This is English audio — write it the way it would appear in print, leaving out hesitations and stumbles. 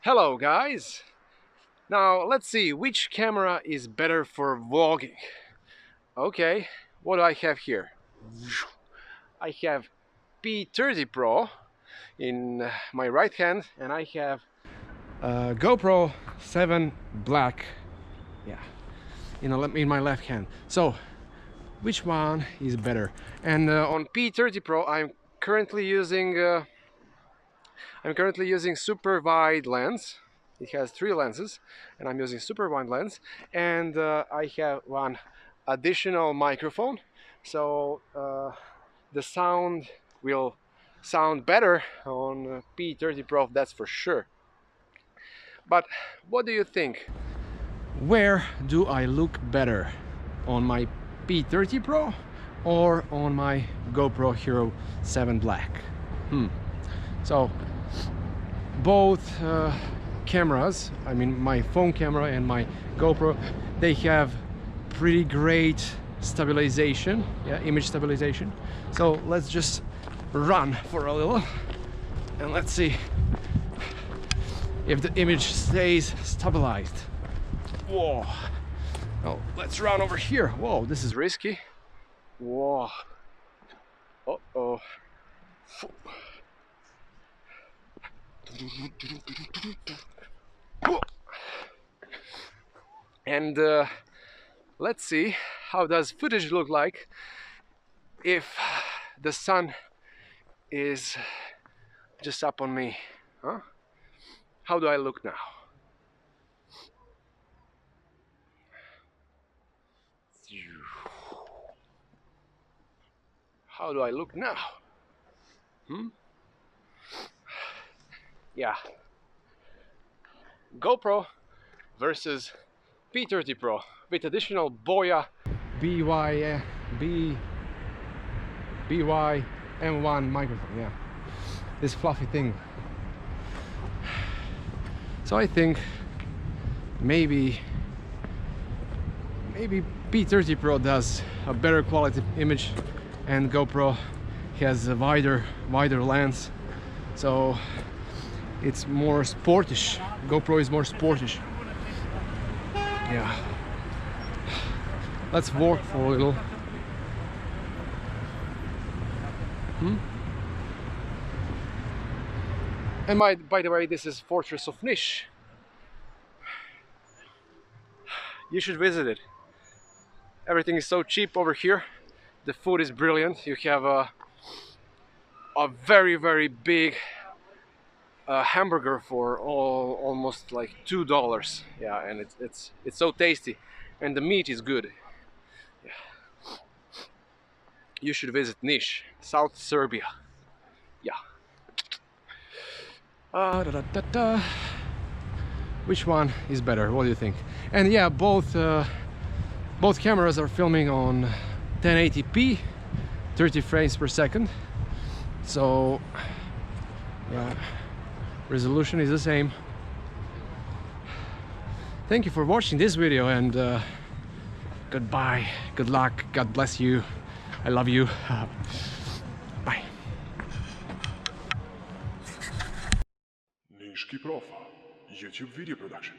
Hello guys! Now let's see which camera is better for vlogging. Okay, what do I have here? I have P30 Pro in my right hand and I have GoPro 7 Black, yeah, in my left hand. So which one is better? And on P30 Pro I'm currently using super wide lens. It has 3 lenses and I'm using super wide lens, and I have one additional microphone, so the sound will sound better on P30 Pro, that's for sure. But what do you think? Where do I look better? On my P30 Pro or on my GoPro Hero 7 Black? So both cameras, I mean my phone camera and my GoPro, they have pretty great stabilization, yeah, image stabilization. So let's just run for a little and let's see if the image stays stabilized. Whoa! Oh, let's run over here. Whoa, this is risky. Whoa! Uh-oh. And let's see how does footage look like if the sun is just up on me, huh? How do I look now? How do I look now? Yeah. GoPro versus P30 Pro with additional BOYA By-M1 microphone, yeah. This fluffy thing. So I think maybe P30 Pro does a better quality image and GoPro has a wider lens, so it's more sportish. GoPro is more sportish. Yeah. Let's walk for a little. And by the way, this is Fortress of Niš. You should visit it. Everything is so cheap over here. The food is brilliant. You have a very big hamburger for almost like $2. Yeah, and it's so tasty, and the meat is good. Yeah. You should visit Niš, South Serbia. Yeah. Which one is better? What do you think? And yeah, both cameras are filming on 1080p, 30 frames per second. So yeah, resolution is the same. Thank you for watching this video, and goodbye, good luck, God bless you, I love you. Bye. Niški Profa, YouTube video production.